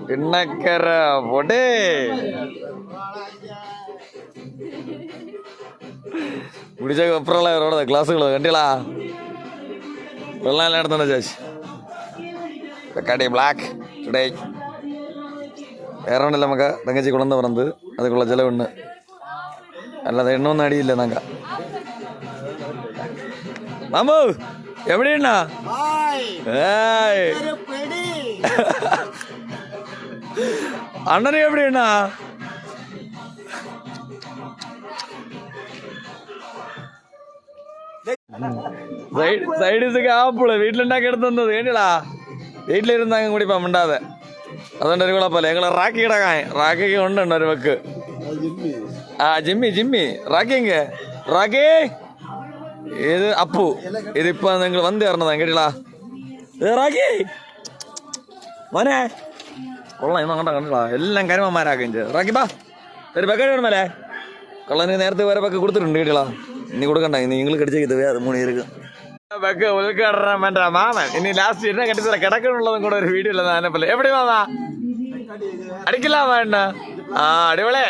പിണ്ണക്കര പൊടേ കുടിച്ച അപ്പുറമുള്ള ക്ലാസ്സുകൾ കണ്ടികളാ വെള്ളം എല്ലാം എടുത്തോണ്ട് ചേച്ചി വെക്കാടി ബ്ലാക്ക് ടുഡേ വേറെ ഉണ്ടല്ലോ നമുക്ക് തങ്കച്ചി കുളന്ന് പറഞ്ഞത് അതുക്കുള്ള ചിലവുണ്ട് അല്ലാതെ എണ്ണൊന്നും അടിയില്ല നങ്ക മാമു എവിടെയുണ്ടാ അണ്ണന് എവിടെയുണ്ടാ സൈഡീസൊക്കെ ആപ്പിള് വീട്ടിലുണ്ടാക്കി എടുത്തത് കേട്ടിടാ വീട്ടിലിരുന്ന് അങ്ങ് കൂടി ഇപ്പം മിണ്ടാതെ അതുകൊണ്ട് ഒരു കുഴപ്പമില്ല ഞങ്ങൾ റാക്കി കിടക്കാൻ റാക്കിക്ക് കൊണ്ടുണ്ട് ഒരു വെക്ക് ആ ജിമ്മി റാക്കിങ് റാക്കി ഇത് അപ്പു ഇതിപ്പോ നിങ്ങൾ വന്ന് കയറണതാ കേട്ടിടാ റാക്കി മോനെ കൊള്ളാം ഇന്ന് അങ്ങോട്ടാ കണ്ടിടാ എല്ലാം കരിമന്മാരാക്കുകയും ചെയ്തു റാക്കി ബാ ഒരു ബക്കറ്റ് വേണമല്ലേ കൊള്ളാൻ നേരത്തെ വേറെ ബക്ക് കൊടുത്തിട്ടുണ്ട് കേട്ടിടാ ഇനി കൊടുക്കണ്ട ഇനി നിങ്ങൾ കടിച്ചേക്കത് അത് മൂന്നിർക്ക് ബക്ക് ഉദ്ഘാടനം വേണ്ട മാമൻ ഇനി ലാസ്റ്റ് എന്നെ കെട്ടിത്തറ കിടക്കണുള്ളതും കൂടെ ഒരു വീഡിയോ ഇല്ലെന്ന് ആനപ്പല്ലേ എവിടെ മാമാ അടിക്കില്ല വേണ്ട ആ അടിപൊളി